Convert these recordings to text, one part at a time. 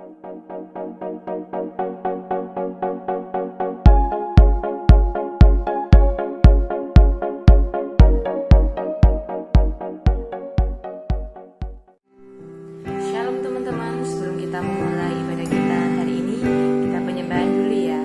Shalom teman-teman, sebelum kita memulai ibadah kita hari ini, kita penyembahan dulu ya.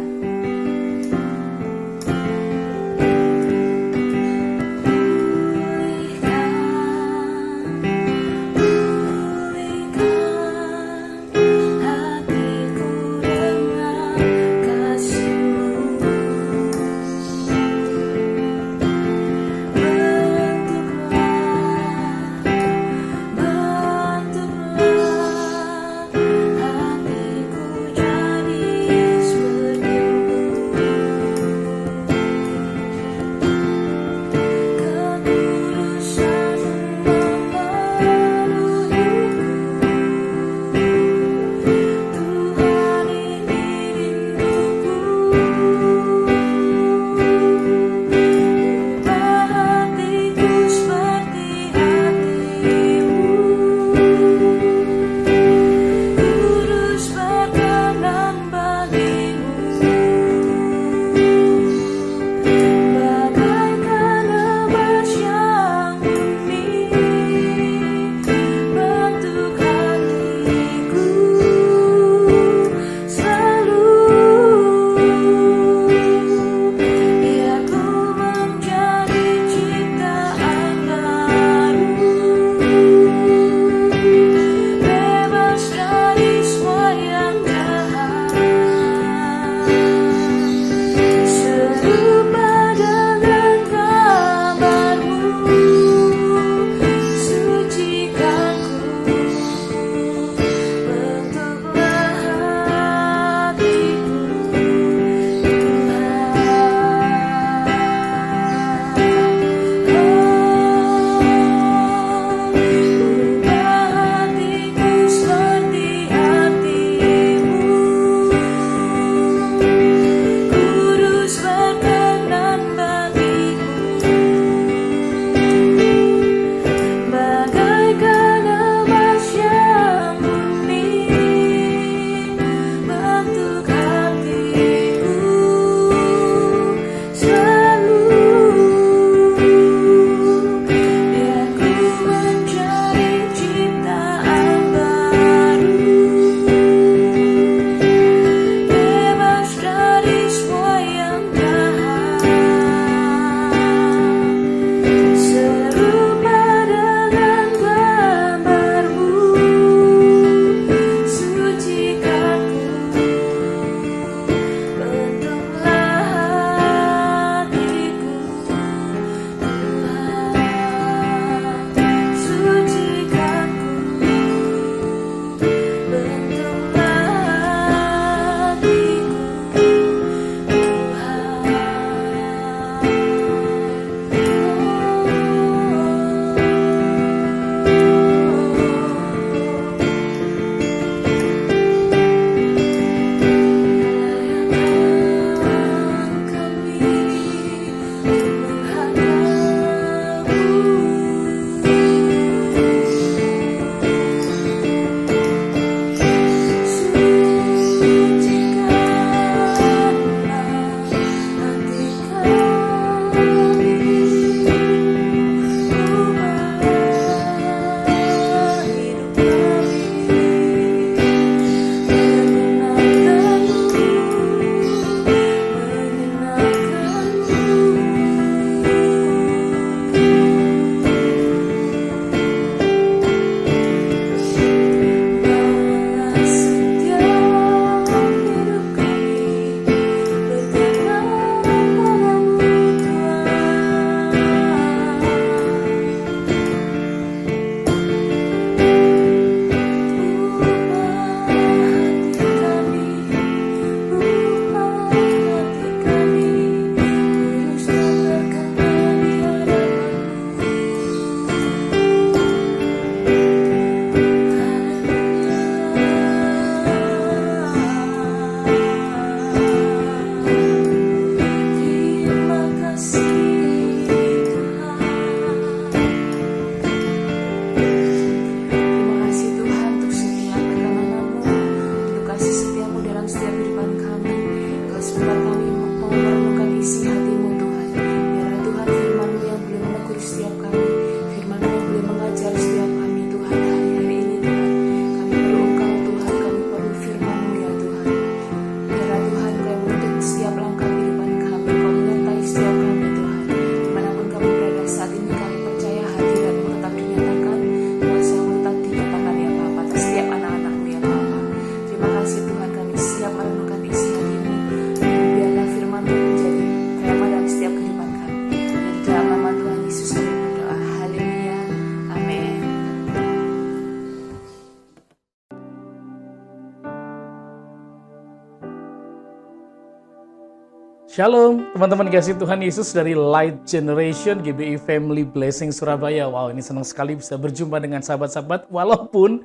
Shalom teman-teman kasih Tuhan Yesus dari Light Generation GBI Family Blessing Surabaya. Wow, ini senang sekali bisa berjumpa dengan sahabat-sahabat walaupun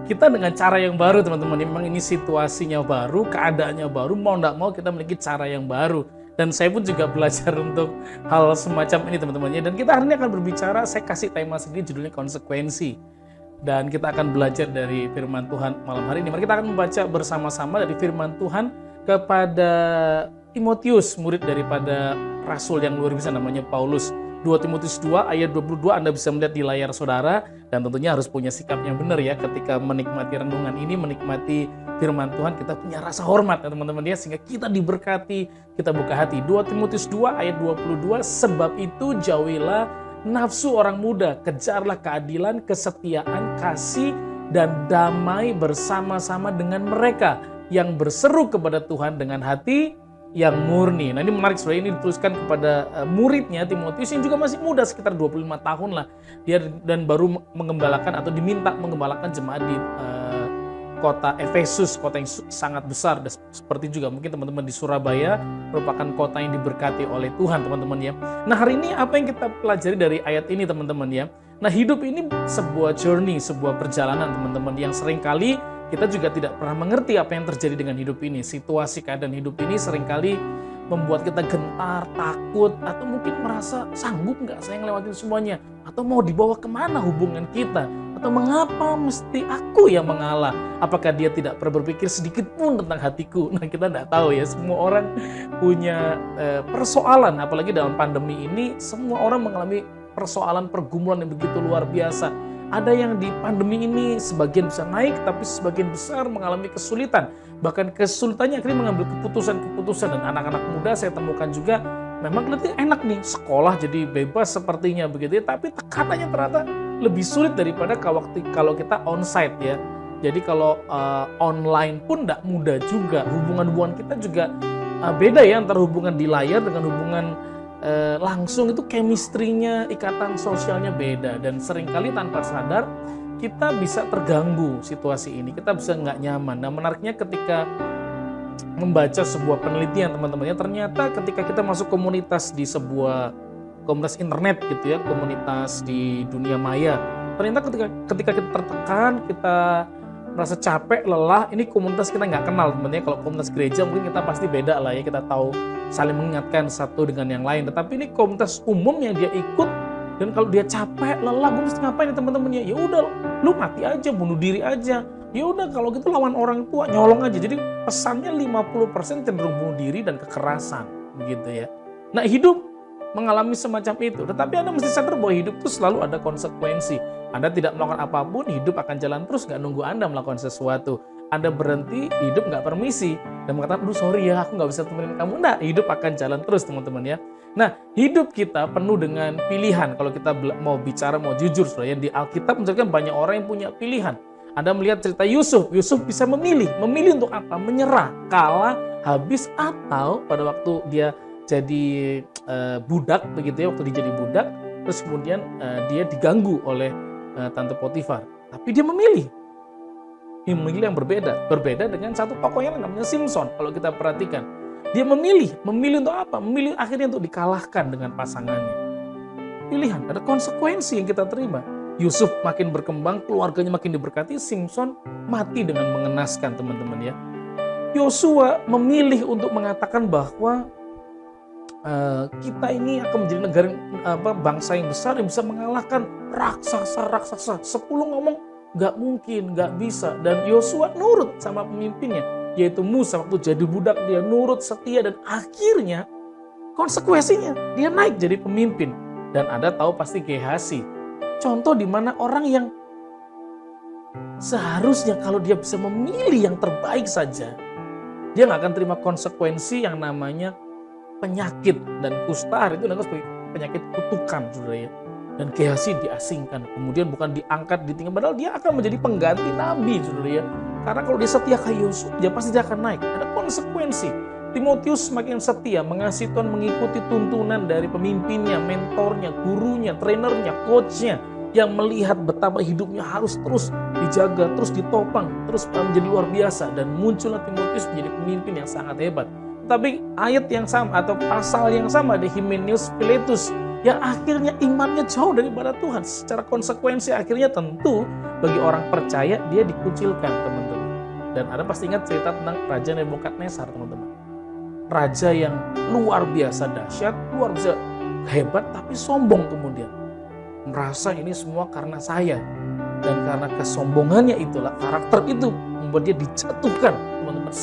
kita dengan cara yang baru teman-teman. Memang ini situasinya baru, keadaannya baru, mau tidak mau kita memiliki cara yang baru. Dan saya pun juga belajar untuk hal semacam ini teman-teman. Dan kita hari ini akan berbicara, saya kasih tema sendiri judulnya konsekuensi. Dan kita akan belajar dari firman Tuhan malam hari ini. Mari kita akan membaca bersama-sama dari firman Tuhan kepada Timotius, murid daripada rasul yang luar biasa namanya Paulus. 2 Timotius 2 ayat 22 Anda bisa melihat di layar saudara, dan tentunya harus punya sikap yang benar ya ketika menikmati renungan ini, menikmati firman Tuhan. Kita punya rasa hormat ya teman-teman ya, sehingga kita diberkati, kita buka hati. 2 Timotius 2 ayat 22, sebab itu jauhilah nafsu orang muda, kejarlah keadilan, kesetiaan, kasih, dan damai bersama-sama dengan mereka yang berseru kepada Tuhan dengan hati yang murni. Nah ini menarik, saudara, ini dituliskan kepada muridnya Timotius yang juga masih muda, sekitar 25 tahun lah. Dia dan baru mengembalakan atau diminta mengembalakan jemaat di kota Efesus, kota yang sangat besar. Dan seperti juga mungkin teman-teman di Surabaya, merupakan kota yang diberkati oleh Tuhan teman-teman ya. Nah hari ini apa yang kita pelajari dari ayat ini teman-teman ya. Nah hidup ini sebuah journey, sebuah perjalanan teman-teman, yang seringkali kita juga tidak pernah mengerti apa yang terjadi dengan hidup ini. Situasi keadaan hidup ini seringkali membuat kita gentar, takut, atau mungkin merasa sanggup nggak saya ngelewatin semuanya, atau mau dibawa kemana hubungan kita, atau mengapa mesti aku yang mengalah. Apakah dia tidak pernah berpikir sedikit pun tentang hatiku? Nah kita tidak tahu ya, semua orang punya persoalan, apalagi dalam pandemi ini semua orang mengalami persoalan pergumulan yang begitu luar biasa. Ada yang di pandemi ini sebagian bisa naik, tapi sebagian besar mengalami kesulitan. Bahkan kesulitannya akhirnya mengambil keputusan-keputusan. Dan anak-anak muda saya temukan juga, memang kelihatannya enak nih, sekolah jadi bebas sepertinya begitu ya. Tapi tekanannya ternyata lebih sulit daripada kalau kita onsite ya. Jadi kalau online pun tidak mudah juga. Hubungan-hubungan kita juga beda ya, antara hubungan di layar dengan hubungan langsung. Itu chemistry-nya, ikatan sosialnya beda, dan seringkali tanpa sadar kita bisa terganggu situasi ini, kita bisa nggak nyaman. Nah menariknya ketika membaca sebuah penelitian teman-temannya, ternyata ketika kita masuk komunitas di sebuah komunitas internet gitu ya, komunitas di dunia maya, ternyata ketika kita tertekan, kita merasa capek, lelah, ini komunitas kita nggak kenal teman-teman. Kalau komunitas gereja mungkin kita pasti beda lah ya, kita tahu saling mengingatkan satu dengan yang lain. Tetapi ini komunitas umum yang dia ikut, dan kalau dia capek, lelah, gue mesti ngapain ya teman-temannya? Ya udah, lu mati aja, bunuh diri aja. Ya udah kalau gitu lawan orang tua, nyolong aja. Jadi pesannya 50% cenderung bunuh diri dan kekerasan, begitu ya. Nah hidup mengalami semacam itu, tetapi Anda mesti sadar bahwa hidup itu selalu ada konsekuensi. Anda tidak melakukan apapun, hidup akan jalan terus, nggak nunggu Anda melakukan sesuatu. Anda berhenti, hidup nggak permisi dan mengatakan, aduh sorry ya, aku nggak bisa temenin kamu. Nah, hidup akan jalan terus teman-teman ya. Nah, hidup kita penuh dengan pilihan. Kalau kita mau bicara, mau jujur, saudara, di Alkitab menceritakan banyak orang yang punya pilihan. Anda melihat cerita Yusuf bisa memilih untuk apa? Menyerah, kalah, habis, atau pada waktu dia jadi budak begitu ya, waktu dia jadi budak, terus kemudian dia diganggu oleh Tante Potifar, tapi dia memilih yang berbeda dengan satu tokoh yang namanya Simpson. Kalau kita perhatikan, dia memilih untuk apa? Memilih akhirnya untuk dikalahkan dengan pasangannya. Pilihan, ada konsekuensi yang kita terima. Yusuf makin berkembang, keluarganya makin diberkati, Simpson mati dengan mengenaskan teman-teman ya. Yosua memilih untuk mengatakan bahwa kita ini akan menjadi negara bangsa yang besar yang bisa mengalahkan raksasa. 10 ngomong nggak mungkin, nggak bisa. Dan Yosua nurut sama pemimpinnya, yaitu Musa. Waktu jadi budak dia nurut, setia, dan akhirnya konsekuensinya dia naik jadi pemimpin. Dan Anda tahu pasti Gehasi, contoh di mana orang yang seharusnya kalau dia bisa memilih yang terbaik saja, dia nggak akan terima konsekuensi yang namanya penyakit. Dan kusta itu dianggap sebagai penyakit kutukan, saudara ya. Dan Gehasi diasingkan, kemudian bukan diangkat, ditinggal, padahal dia akan menjadi pengganti nabi, saudara ya. Karena kalau dia setia ke Yusuf, dia pasti akan naik. Ada konsekuensi. Timotius semakin setia, mengasihi Tuhan, mengikuti tuntunan dari pemimpinnya, mentornya, gurunya, trainernya, coachnya, yang melihat betapa hidupnya harus terus dijaga, terus ditopang, terus menjadi luar biasa. Dan muncullah Timotius menjadi pemimpin yang sangat hebat. Tapi ayat yang sama atau pasal yang sama di Himenius Philetus yang akhirnya imannya jauh daripada Tuhan. Secara konsekuensi akhirnya tentu bagi orang percaya dia dikucilkan, teman-teman. Dan Anda pasti ingat cerita tentang Raja Nebukadnezar, teman-teman. Raja yang luar biasa dahsyat, luar biasa hebat, tapi sombong kemudian. Merasa ini semua karena saya. Dan karena kesombongannya itulah, karakter itu membuat dia dijatuhkan, teman-teman.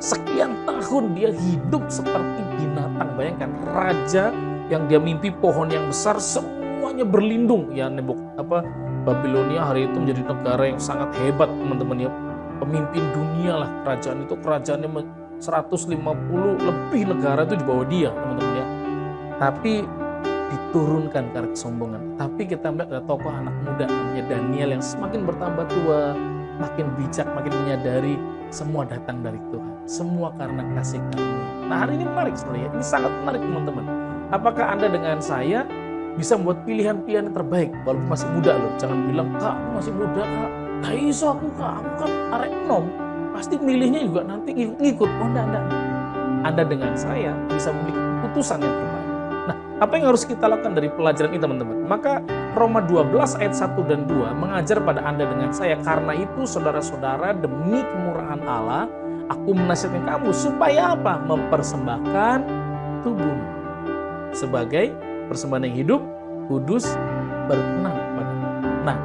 Sekian tahun dia hidup seperti binatang. Bayangkan, raja yang dia mimpi pohon yang besar, semuanya berlindung. Ya, Babilonia hari itu menjadi negara yang sangat hebat, teman-teman ya. Pemimpin dunia lah kerajaan itu, kerajaannya 150 lebih negara itu di bawah dia, teman-teman ya. Tapi diturunkan karena kesombongan. Tapi kita melihat ada tokoh anak muda namanya Daniel yang semakin bertambah tua, makin bijak, makin menyadari semua datang dari Tuhan. Semua karena kasih karunia. Nah, hari ini menarik sebenarnya. Ini sangat menarik, teman-teman. Apakah Anda dengan saya bisa membuat pilihan-pilihan yang terbaik walaupun masih muda loh? Jangan bilang, "Kak, aku masih muda, Kak. Gak iso aku, Kak. Aku kan arek enom." Pasti milihnya juga nanti ngikut-ngikut. Oh, enggak. Anda dengan saya bisa memiliki keputusan yang terbaik. Nah, apa yang harus kita lakukan dari pelajaran ini, teman-teman? Maka Roma 12 ayat 1 dan 2 mengajar pada Anda dengan saya, karena itu saudara-saudara, demi kemurahan Allah, aku menasihatkan kamu supaya apa? Mempersembahkan tubuh sebagai persembahan yang hidup, kudus, berkenan kepada Allah. Nah,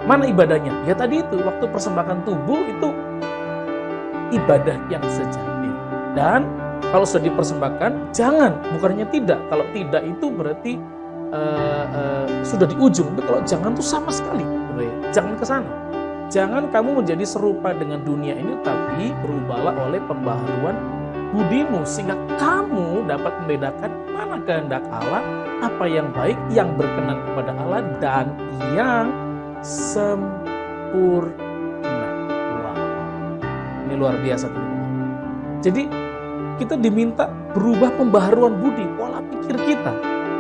mana ibadahnya? Ya tadi itu, waktu persembahkan tubuh itu ibadah yang sejati. Dan kalau sudah dipersembahkan, jangan, bukannya tidak. Kalau tidak itu berarti sudah di ujung. Tapi kalau jangan tuh sama sekali, jangan ke sana. Jangan kamu menjadi serupa dengan dunia ini, tapi berubahlah oleh pembaharuan budimu, sehingga kamu dapat membedakan mana kehendak Allah, apa yang baik, yang berkenan kepada Allah, dan yang sempurna. Wow. Ini luar biasa, teman-teman. Jadi kita diminta berubah pembaharuan budi, pola pikir kita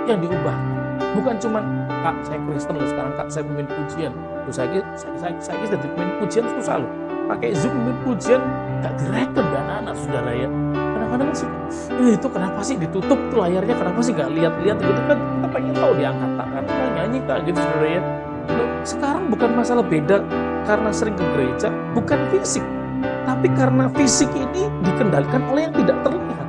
yang diubahkan. Bukan cuma, "Kak, saya Kristen loh sekarang, Kak, saya pemimpin pujian." Terus saya sudah pemimpin pujian susah loh. Pakai Zoom pemimpin pujian gak direken anak-anak, saudara ya. Kadang-kadang sih, itu kenapa sih ditutup tuh layarnya, kenapa sih gak lihat-lihat gitu kan? Kita pengen tahu diangkat tangan, nyanyi Kak gitu, saudara ya. Sekarang bukan masalah beda karena sering ke gereja, bukan fisik. Tapi karena fisik ini dikendalikan oleh yang tidak terlihat.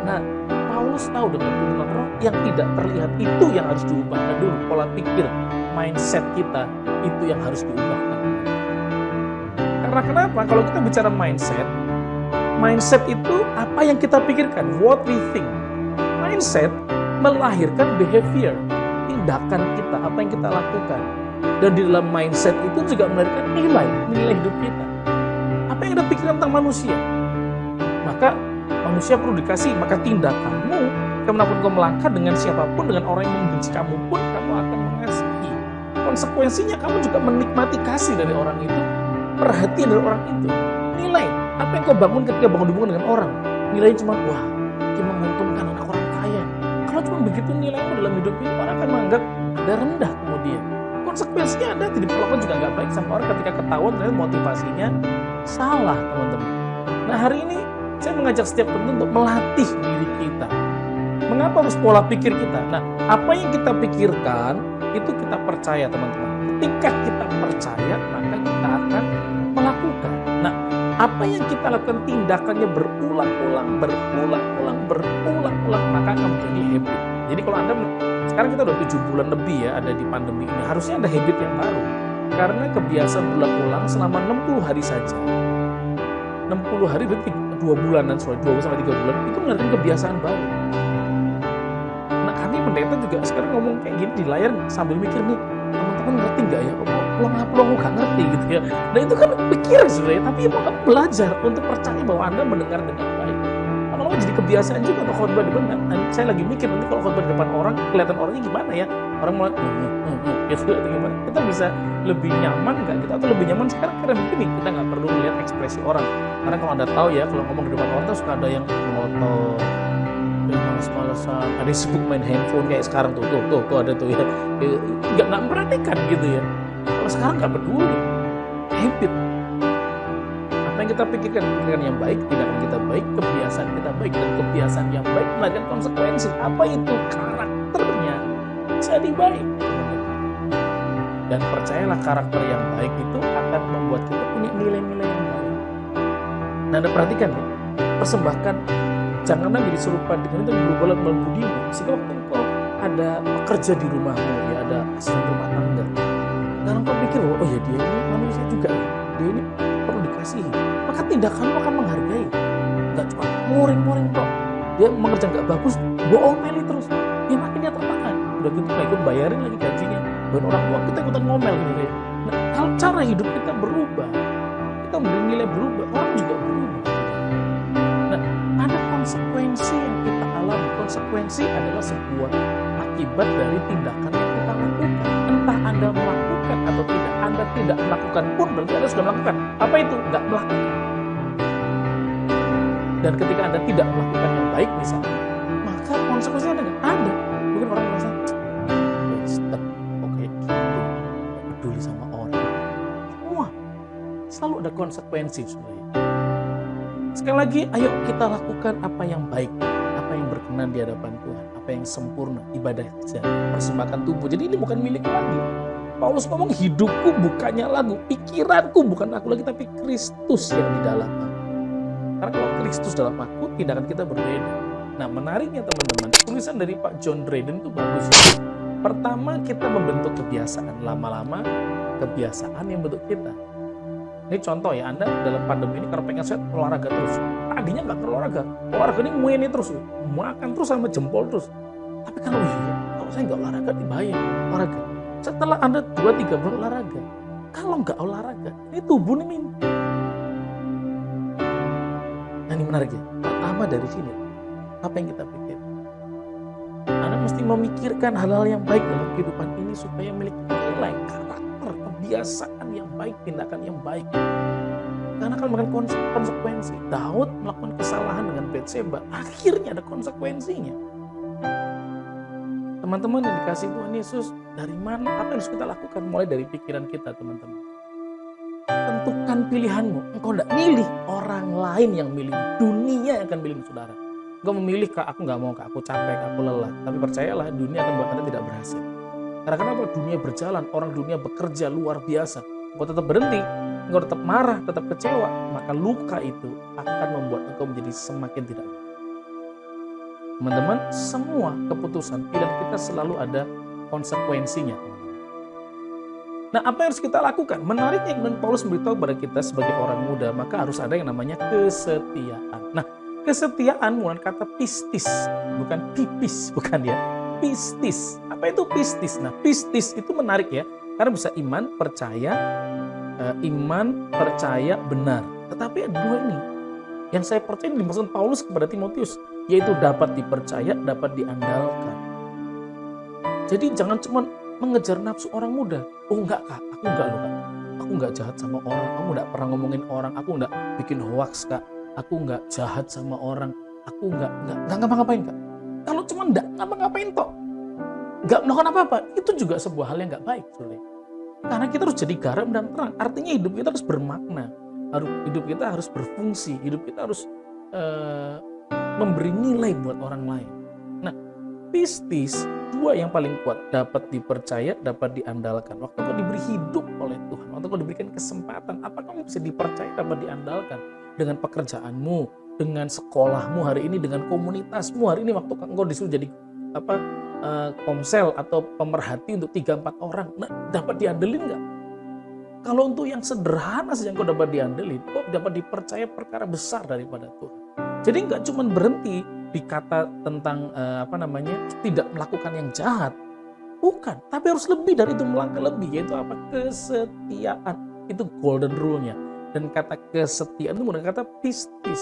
Nah, Paulus tahu dengan firman Roh yang tidak terlihat itu yang harus diubahkan dulu. Pola pikir, mindset kita itu yang harus diubahkan. Karena kenapa? Kalau kita bicara mindset itu apa yang kita pikirkan, what we think. Mindset melahirkan behavior, tindakan kita, apa yang kita lakukan. Dan di dalam mindset itu juga melahirkan nilai hidup kita. Apa yang Anda pikirkan tentang manusia? Maka manusia perlu dikasih, maka tindakanmu, kemanapun kau melangkah dengan siapapun, dengan orang yang membenci kamu pun, kamu akan mengasihi. Konsekuensinya kamu juga menikmati kasih dari orang itu, perhatian dari orang itu. Nilai, apa yang kau bangun ketika bangun hubungan dengan orang? Nilainya cuma, wah, ini menguntungkan anak orang kaya. Kalau cuma begitu nilaimu dalam hidup ini, orang akan menganggap Anda rendah kemudian. Konsekuensinya Anda tidak diperlakukan juga nggak baik sama orang ketika ketahuan ternyata motivasinya salah, teman-teman. Nah, hari ini saya mengajak setiap teman untuk melatih diri kita. Mengapa harus pola pikir kita? Nah, apa yang kita pikirkan itu kita percaya, teman-teman. Ketika kita percaya, maka kita akan melakukan. Nah, apa yang kita lakukan tindakannya berulang-ulang, maka akan menjadi habit. Jadi kalau Anda, sekarang kita udah 7 bulan lebih ya ada di pandemi ini, harusnya ada habit yang baru. Karena kebiasaan berulang-ulang selama 60 hari saja. 60 hari berarti 2 bulanan, 2 sampai 3 bulan, itu melahirkan kebiasaan baru. Nah, kami pendeta juga sekarang ngomong kayak gini di layar sambil mikir nih, teman-teman ngerti nggak ya? Peluang nggak ngerti gitu ya. Nah, itu kan pikiran sebenarnya, tapi mau belajar untuk percaya bahwa Anda mendengar dengan baik. Lama-lama jadi kebiasaan juga untuk khotbah di depan. Nah, saya lagi mikir nanti kalau khotbah di depan orang, kelihatan orangnya gimana ya? Orang mulai gitu atau gimana? Kita bisa lebih nyaman nggak gitu? Atau lebih nyaman sekarang karena begini, kita nggak perlu melihat ekspresi orang. Karena kalau Anda tahu ya, kalau ngomong di depan orang tuh suka ada yang ngotot, males-malesan, ada yang sibuk main handphone kayak sekarang tuh ada tuh ya, nggak memperhatikan gitu ya. Kalau sekarang nggak peduli, habit. Apa Apa yang kita pikirkan yang baik, tindakan kita baik, kebiasaan kita baik, dan kebiasaan yang baik melahirkan konsekuensi. Apa itu? Karakternya jadi baik. Dan percayalah, karakter yang baik itu akan membuat kita punya nilai-nilai yang baik. Nah, Anda perhatikan ya, persembahkan, janganlah menjadi serupa dengan itu berbuat membudimu. Sehingga waktu engkau ada pekerja di rumahmu, ya ada asisten rumah tangga, dan engkau pikir, oh ya dia ini manusia juga ya, dia ini perlu dikasihi, maka tindakanmu akan menghargai. Gak cuma moring-moring kok, dia mengerjakan gak bagus, bohong meli terus, ya makin dia tertekan. Udah gitu gak ikut bayarin lagi gajinya, dan orang tua kita ikutan ngomel gitu ya. Nah, kalau cara hidup kita berubah, kita memberi nilai berubah, orang juga berubah. Nah, ada konsekuensi yang kita alami. Konsekuensi adalah sebuah akibat dari tindakan yang kita lakukan. Entah Anda melakukan atau tidak, Anda tidak melakukan pun berarti Anda sudah melakukan. Apa itu? Nggak melakukan. Dan ketika Anda tidak melakukan yang baik misalnya, maka konsekuensinya ada nggak? Ada. Mungkin orang merasa, wasted, oke gitu, nggak peduli sama orang. Semua selalu ada konsekuensi sebenarnya. Sekali lagi, ayo kita lakukan apa yang baik, apa yang berkenan di hadapan Tuhan, apa yang sempurna, ibadah saja, persembahkan tubuh. Jadi ini bukan milik lagi. Paulus ngomong, hidupku bukannya lagu, pikiranku bukan aku lagi, tapi Kristus yang di dalam aku. Karena kalau Kristus dalam aku, tindakan kita berbeda. Nah, menariknya teman-teman, tulisan dari Pak John Dryden itu bagus. Pertama, kita membentuk kebiasaan. Lama-lama, kebiasaan yang bentuk kita. Ini contoh ya, Anda dalam pandemi ini kalau pengen sehat, olahraga terus. Tadinya nggak perlu olahraga. Olahraga ini ngueni terus, makan terus sama jempol terus. Tapi kalau saya nggak olahraga, bahaya olahraga. Setelah Anda 2-3 bulan olahraga, kalau nggak olahraga, ini tubuh ini mimpi. Nah, ini menarik ya. Pertama dari sini, apa yang kita pikir? Anda mesti memikirkan hal-hal yang baik dalam kehidupan ini supaya memiliki nilai, karakter, kebiasaan yang baik, tindakan yang baik. Karena akan memberikan konsekuensi. Daud melakukan kesalahan dengan Batseba, akhirnya ada konsekuensinya. Teman-teman yang dikasih Tuhan Yesus, dari mana, apa yang harus kita lakukan? Mulai dari pikiran kita, teman-teman. Tentukan pilihanmu. Engkau tidak milih orang lain yang milih, dunia yang akan milih saudara. Engkau memilih, Kak, aku nggak mau, Kak, aku capek, Kak, aku lelah. Tapi percayalah, dunia akan buat Anda tidak berhasil. Karena kenapa? Dunia berjalan, orang dunia bekerja luar biasa. Engkau tetap berhenti, engkau tetap marah, tetap kecewa, maka luka itu akan membuat engkau menjadi semakin tidak baik. Teman-teman, semua keputusan pilihan kita selalu ada konsekuensinya. Nah, apa yang harus kita lakukan? Menariknya, kemudian Paulus memberitahu kepada kita sebagai orang muda, maka harus ada yang namanya kesetiaan. Nah, kesetiaan menggunakan kata pistis, bukan pipis, bukan ya. Pistis. Apa itu pistis? Nah, pistis itu menarik ya, karena bisa iman, percaya, benar. Tetapi ada dua ini. Yang saya percaya dimaksud Paulus kepada Timotius, yaitu dapat dipercaya, dapat diandalkan. Jadi jangan cuma mengejar nafsu orang muda. Oh enggak, Kak, aku enggak loh, Kak. Aku enggak jahat sama orang, aku enggak pernah ngomongin orang, aku enggak bikin hoax, Kak. Aku enggak jahat sama orang, aku enggak ngapa-ngapain, Kak. Kalau cuma enggak ngapa-ngapain toh, enggak melakukan apa-apa, itu juga sebuah hal yang enggak baik, Saudara. Karena kita harus jadi garam dan terang. Artinya hidup kita harus bermakna, hidup kita harus berfungsi, hidup kita harus memberi nilai buat orang lain. Nah, pistis, dua yang paling kuat, dapat dipercaya, dapat diandalkan. Waktu kau diberi hidup oleh Tuhan, waktu kau diberikan kesempatan, apa kamu bisa dipercaya, dapat diandalkan dengan pekerjaanmu, dengan sekolahmu hari ini, dengan komunitasmu hari ini, waktu engkau disuruh jadi komsel atau pemerhati untuk 3-4 orang, nah, dapat diandelin nggak? Kalau untuk yang sederhana saja kau dapat diandelin, kau dapat dipercaya perkara besar daripada Tuhan. Jadi nggak cuma berhenti di kata tentang tidak melakukan yang jahat, bukan. Tapi harus lebih dari itu, melangkah lebih, yaitu apa? Kesetiaan. Itu golden rule-nya. Dan kata kesetiaan itu menggunakan kata pistis.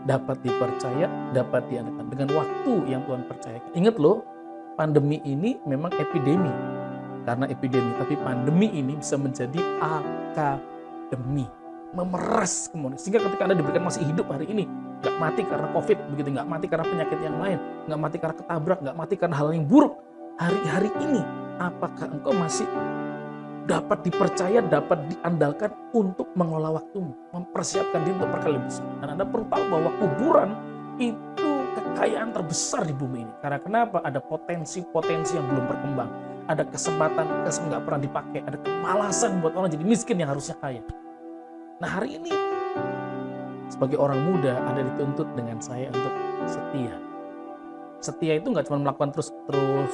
Dapat dipercaya, dapat diandalkan dengan waktu yang Tuhan percayakan. Ingat loh, pandemi ini memang epidemi. Karena epidemi, tapi pandemi ini bisa menjadi akademi, memeras komunitas. Sehingga ketika Anda diberikan masih hidup hari ini, nggak mati karena COVID, begitu, nggak mati karena penyakit yang lain, nggak mati karena ketabrak, nggak mati karena hal yang buruk. Hari-hari ini, apakah engkau masih dapat dipercaya, dapat diandalkan untuk mengelola waktumu, mempersiapkan diri untuk perkara lebih besar. Dan Anda perlu tahu bahwa kuburan itu kekayaan terbesar di bumi ini. Karena kenapa? Ada potensi-potensi yang belum berkembang. Ada kesempatan nggak pernah dipakai. Ada kemalasan buat orang jadi miskin yang harusnya kaya. Nah hari ini, sebagai orang muda, Anda dituntut dengan saya untuk setia. Setia itu nggak cuma melakukan terus,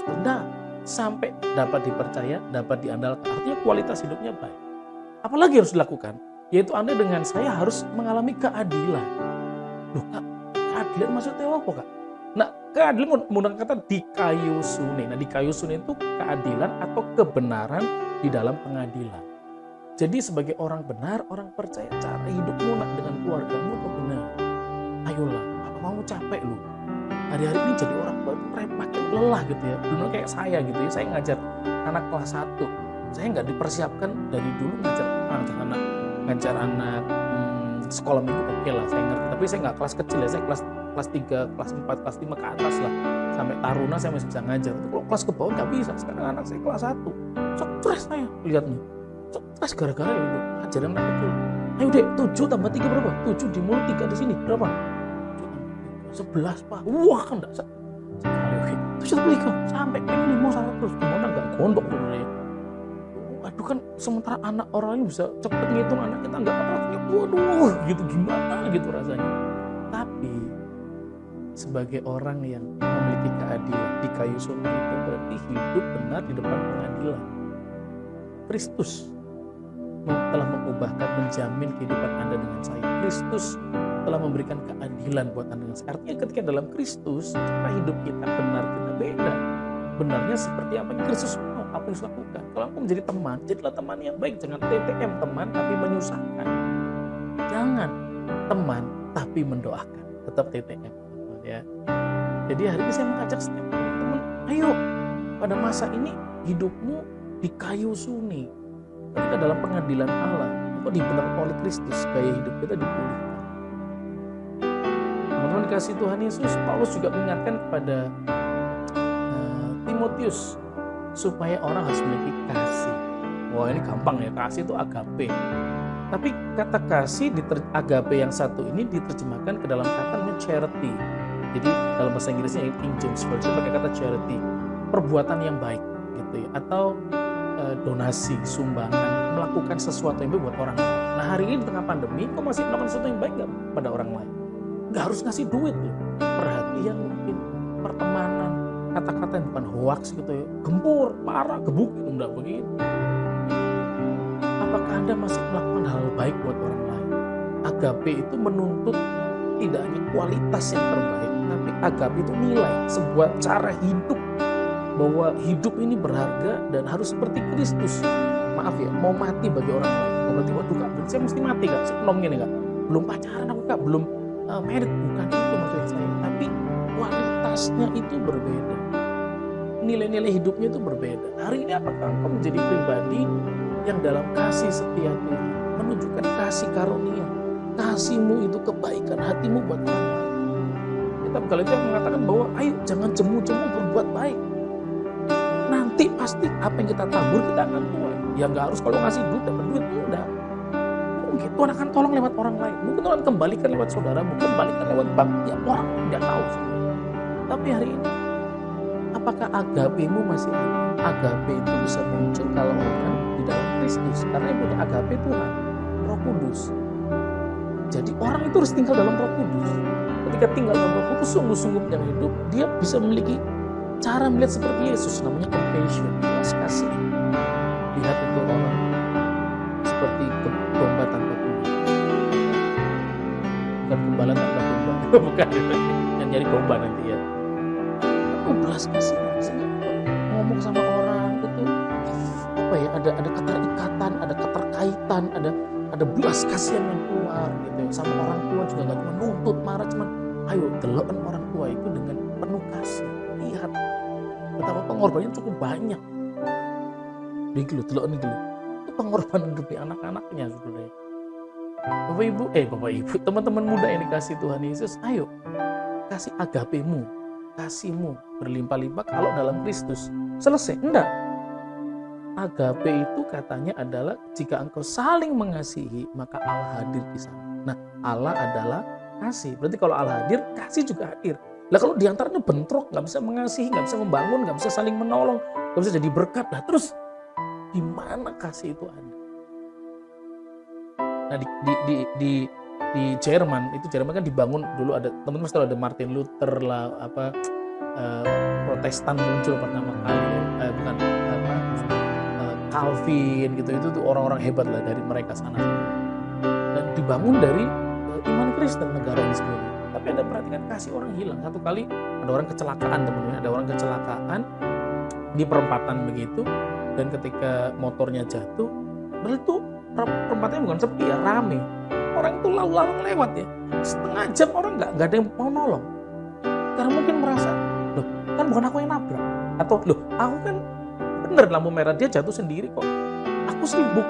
enggak. Sampai dapat dipercaya, dapat diandalkan. Artinya kualitas hidupnya baik. Apalagi harus dilakukan? Yaitu Anda dengan saya harus mengalami keadilan. Loh Kak, keadilan maksudnya apa Kak? Nah, keadilan menggunakan kata dikayusune. Nah, dikayusune itu keadilan atau kebenaran di dalam pengadilan. Jadi sebagai orang benar, orang percaya cara hidupmu dengan keluargamu itu benar. Ayolah, apa kamu capek lu? Hari-hari ini jadi orang makin lelah gitu ya. Belum kayak saya gitu ya. Saya ngajar anak kelas 1. Saya nggak dipersiapkan dari dulu ngajar anak sekolah minggu oke lah saya ngerti. Tapi saya nggak kelas kecil ya. Saya kelas 3, kelas 4, kelas 5 ke atas lah. Sampai taruna saya masih bisa ngajar. Kalau kelas ke bawah nggak bisa. Sekarang anak saya kelas 1. Stres saya lihat nih. Stres gara-gara ya ngajarin anak kecil. Ayo dek, 7 tambah 3 berapa? 7 di mulut 3 di sini berapa? 11 Pak. Wah kan enggak sekali. Terus itu sampai pengen 5 sana terus. Gimana nggak gondok sebenarnya. Aduh kan sementara anak orang ini bisa cepet ngitung, anak kita nggak rasanya waduh gitu gimana gitu rasanya. Tapi sebagai orang yang memiliki keadilan di kayu surga itu berarti hidup benar di depan pengadilan. Kristus telah mengubahkan, menjamin kehidupan Anda dengan saya. Kristus telah memberikan keadilan buat Anda dengan saya. Artinya ketika dalam Kristus, cara hidup kita benar kita beda. Benarnya seperti apa yang Kristus mau, apa yang lakukan. Kalau aku menjadi teman, jadilah teman yang baik. Jangan TTM teman tapi menyusahkan. Jangan teman tapi mendoakan. Tetap TTM. Ya. Jadi hari ini saya mengajak setiap teman, ayo pada masa ini hidupmu di kayu suni. Ketika dalam pengadilan Allah, kok dibenarkan oleh Kristus, gaya hidup kita dipulihkan. Teman-teman dikasih Tuhan Yesus, Paulus juga mengingatkan kepada Timotius supaya orang harus memiliki kasih. Wah ini gampang ya, kasih itu agape. Tapi kata kasih agape yang satu ini diterjemahkan ke dalam kata charity. Jadi dalam bahasa Inggrisnya King James Version pakai kata charity, perbuatan yang baik gitu ya, atau donasi, sumbangan, melakukan sesuatu yang baik buat orang lain. Nah hari ini di tengah pandemi, kok masih melakukan sesuatu yang baik nggak pada orang lain? Nggak harus ngasih duit loh, perhatian mungkin, pertemanan, kata-kata yang bukan hoax gitu ya, gempur, parah, gebuk gitu, enggak begitu. Apakah Anda masih melakukan hal baik buat orang lain? Agape itu menuntut tidak hanya kualitas yang terbaik, tapi agape itu nilai, sebuah cara hidup, bahwa hidup ini berharga dan harus seperti Kristus. Maaf ya, mau mati bagi orang lain. Berarti waduh Kak, saya mesti mati Kak, sepenom gini Kak. Belum pacaran aku Kak, belum married, bukan itu maksud saya. Tapi kualitasnya itu berbeda. Nilai-nilai hidupnya itu berbeda. Hari ini apakah engkau menjadi pribadi yang dalam kasih setia Tuhan, menunjukkan kasih karunia, kasihmu itu kebaikan hatimu buat orang lain. Kitab Galatia mengatakan bahwa ayo jangan jemu-jemu berbuat baik. Nanti pasti apa yang kita tabur kita akan tuai. Ya nggak harus kalau ngasih duit dapat duit, enggak. Mungkin Tuhan akan tolong lewat orang lain. Mungkin Tuhan kembalikan lewat saudaramu, kembalikan lewat bank. Ya orang tidak tahu sebenarnya. Tapi hari ini, apakah agapemu masih ada? Agape itu bisa muncul kalau orang di dalam Kristus. Karena yang punya agape Tuhan, Roh Kudus. Jadi orang itu harus tinggal dalam Roh Kudus. Ketika tinggal dalam Roh Kudus, sungguh-sungguh yang hidup, dia bisa memiliki cara melihat seperti Yesus, namanya compassion, belas kasih. Lihat itu orang seperti domba tanpa gembala. Bukan gembala tanpa domba, bukan yang nyari domba nanti ya. Aku belas kasih, sehingga ngomong sama orang itu apa ya? Ada keterikatan, ada keterkaitan, ada belas kasihan yang keluar gitu. Sama orang tua juga nggak cuma nuntut, marah, cuman ayo deloken orang tua itu dengan penuh kasih. Lihat betapa pengorbanannya cukup banyak. Dulu itu pengorbanan demi anak-anaknya saudara. Bapak ibu, teman-teman muda yang dikasih Tuhan Yesus, ayo kasih agapemu, kasihmu berlimpah-limpah kalau dalam Kristus. Selesai? Enggak. agape itu katanya adalah jika engkau saling mengasihi, maka Allah hadir di sana. Nah, Allah adalah kasih. Berarti kalau Allah hadir, kasih juga hadir. Lah kalau diantaranya bentrok, nggak bisa mengasihi, nggak bisa membangun, nggak bisa saling menolong, nggak bisa jadi berkat. Nah terus di mana kasih itu ada? Nah di Jerman itu kan dibangun dulu, ada teman-teman tahu ada Martin Luther lah, Protestan muncul pertama kali, Calvin gitu, itu tuh orang-orang hebat lah dari mereka sana. Dan dibangun dari iman Kristen negara ini sendiri. Tapi Anda perhatikan kasih orang hilang. Satu kali ada orang kecelakaan teman-teman, ada orang kecelakaan di perempatan begitu, dan ketika motornya jatuh, berarti tuh perempatannya bukan sepi ya, rame. Orang itu lalu-lalu lewat ya, setengah jam orang nggak ada yang mau nolong. Karena mungkin merasa, loh kan bukan aku yang nabrak, atau loh aku kan bener lampu merah, dia jatuh sendiri kok, aku sibuk,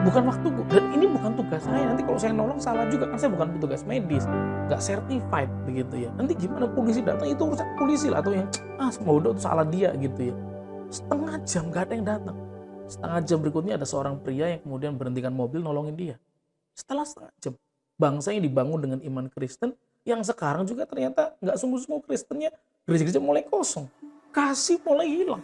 bukan waktuku, dan ini bukan tugas saya. Nanti kalau saya nolong salah juga, kan saya bukan petugas medis, nggak certified begitu ya. Nanti gimana polisi datang, itu urusan polisi lah, atau yang semua udah itu salah dia gitu ya. Setengah jam nggak ada yang datang. Setengah jam berikutnya ada seorang pria yang kemudian berhentikan mobil nolongin dia. Setelah setengah jam, bangsa yang dibangun dengan iman Kristen, yang sekarang juga ternyata nggak sungguh-sungguh Kristennya, gereja-gereja mulai kosong, kasih mulai hilang.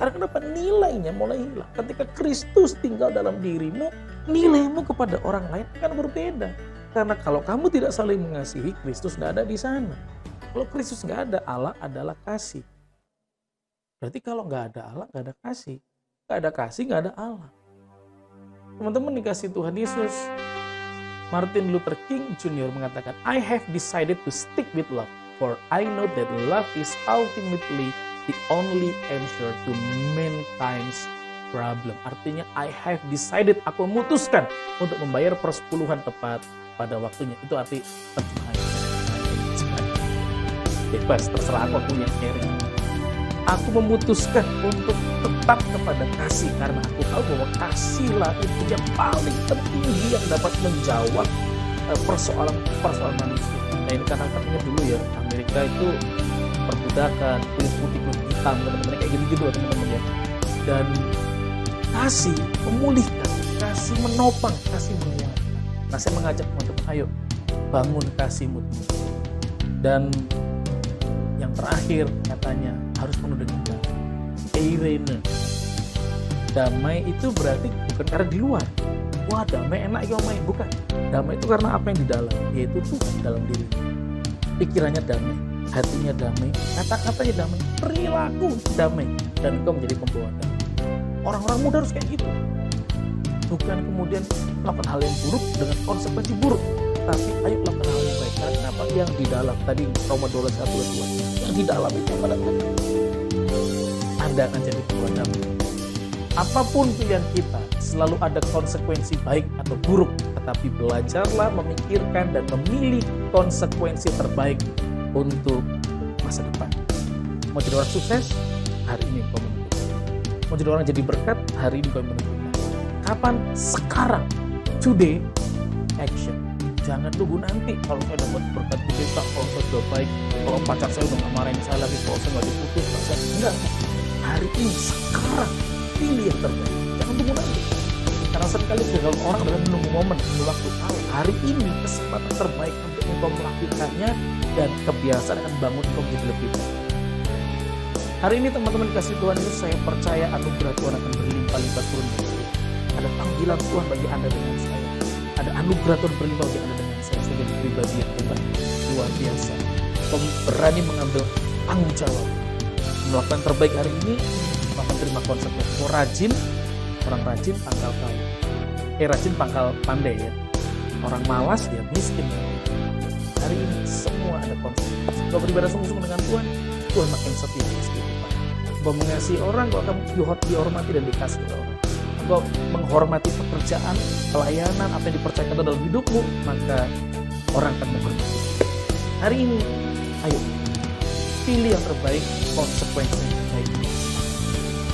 Karena kenapa? Nilainya mulai hilang. Ketika Kristus tinggal dalam dirimu, nilaimu kepada orang lain akan berbeda. Karena kalau kamu tidak saling mengasihi, Kristus nggak ada di sana. Kalau Kristus nggak ada, Allah adalah kasih. Berarti kalau nggak ada Allah, nggak ada kasih. Nggak ada kasih, nggak ada Allah. Teman-teman dikasih Tuhan Yesus, Martin Luther King Jr. mengatakan, I have decided to stick with love, for I know that love is ultimately the only answer to mankind's problem. Artinya, I have decided, aku memutuskan untuk membayar persepuluhan tepat pada waktunya. Itu arti terjemahannya. Bebas, terserah aku punya sharing. Aku memutuskan untuk tetap kepada kasih, karena aku tahu bahwa kasihlah itu yang paling tertinggi yang dapat menjawab persoalan manusia. Nah ini karena katanya dulu ya, Amerika itu perbudakan, kulit putih, kulit hitam, teman-teman kayak gitu-gitu teman-teman ya. Dan kasih memulihkan, kasih menopang, kasih menguatkan. Nah saya mengajak teman-teman, ayo bangun kasihmu. Dan yang terakhir katanya harus penuh dengan damai. Eirene. Damai itu berarti bukan karena di luar. Wah damai enak ya omai. Bukan. Damai itu karena apa yang di dalam, yaitu Tuhan dalam diri. Pikirannya damai, hatinya damai, kata-katanya damai, perilaku damai, dan engkau menjadi pembawa damai. Orang-orang muda harus kayak gitu. Bukan kemudian melakukan hal yang buruk dengan konsekuensi buruk, tapi ayo lakukan hal yang baik. Karena kenapa? Yang di dalam, tadi Roma 12:1-2, yang di dalam itu pada Anda akan jadi pembawa damai. Apapun pilihan kita, selalu ada konsekuensi baik atau buruk, tetapi belajarlah memikirkan dan memilih konsekuensi terbaik untuk masa depan. Mau jadi orang sukses? Hari ini kau menentukan. Mau jadi orang jadi berkat? Hari ini kau menentukan. Kapan? Sekarang. Today, action. Jangan tunggu nanti. Kalau saya dapat berkat di desa, kalau saya sudah baik, kalau pacar saya udah gak marahin saya lagi, kalau saya gak diputus, enggak. Hari ini, sekarang. Pilih yang terbaik. Jangan tunggu nanti. Karena seringkali kegagalan orang adalah menunggu momen, menunggu waktu. Hari ini kesempatan terbaik untuk engkau melakukannya, dan kebiasaan akan bangun engkau menjadi lebih baik. Hari ini teman-teman kasih Tuhan Yesus, saya percaya anugerah Tuhan akan berlimpah-limpah turun. Ada panggilan Tuhan bagi Anda dengan saya. Ada anugerah Tuhan berlimpah bagi Anda dengan saya sebagai pribadi yang hebat, luar biasa. Kau berani mengambil tanggung jawab, melakukan terbaik hari ini, akan terima konsekuensi. Kau rajin, orang rajin pangkal kaya. Rajin pangkal pandai ya. Orang malas dia miskin. Hari ini semua ada konsekuensi. Kau beribadah sungguh-sungguh dengan Tuhan, Tuhan makin setia di kehidupan. Kau mengasihi orang, kau akan dihormati dan dikasihi oleh orang. Kau menghormati pekerjaan, pelayanan, apa yang dipercayakan dalam hidupmu, maka orang akan menghormati. Hari ini, ayo pilih yang terbaik, konsekuensi yang terbaik.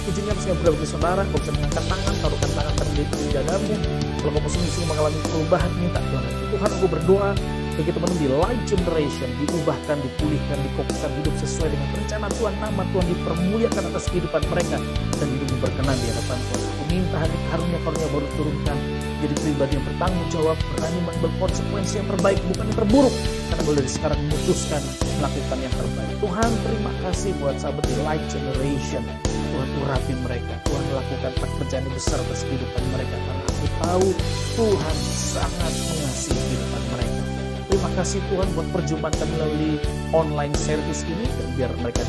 Izinkan saya berbagi saudara, kau bisa mengangkat tangan, taruhkan tangan terlebih di dadamu. Kalau kau sungguh-sungguh mengalami perubahan, minta Tuhan. Tuhan, aku berdoa, bagi teman-teman di Light Generation, diubahkan, dipulihkan, dikokohkan hidup sesuai dengan rencana Tuhan. Nama Tuhan dipermuliakan atas kehidupan mereka dan hidupmu berkenan di hadapan Tuhan. Aku minta hari karunia-karunia baru turunkan, jadi pribadi yang bertanggung jawab, berani mengambil konsekuensi yang terbaik, bukan yang terburuk, karena mulai dari sekarang memutuskan melakukan yang terbaik. Tuhan, terima kasih buat sahabat di Light Generation. Tuhan urapi mereka, Tuhan lakukan pekerjaan yang besar atas kehidupan mereka, karena aku tahu Tuhan sangat mengasihi kehidupan mereka. Terima kasih Tuhan buat perjumpaan kami melalui online service ini, dan biar mereka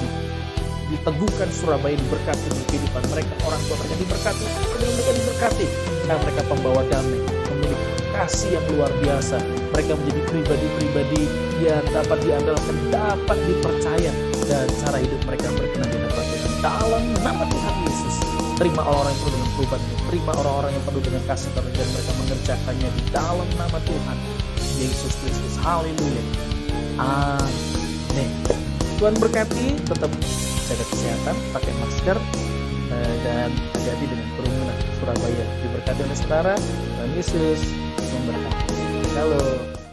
diteguhkan, Surabaya diberkati di kehidupan mereka, orang tua mereka diberkati, kemudian mereka diberkati, karena mereka pembawa damai, memiliki kasih yang luar biasa. Mereka menjadi pribadi-pribadi yang dapat diandalkan, dapat dipercaya, dan cara hidup mereka berkenan di hadapan Tuhan. Dalam nama Tuhan Yesus, terima orang-orang yang penuh dengan perubahan ini, terima orang-orang yang penuh dengan kasih karunia, dan mereka mengerjakannya di dalam nama Tuhan Yesus Kristus. Haleluya. Amin. Tuhan berkati, tetap jaga kesehatan, pakai masker, dan hati-hati dengan kerumunan. Surabaya diberkati oleh saudara, Tuhan Yesus memberkati. Shalom.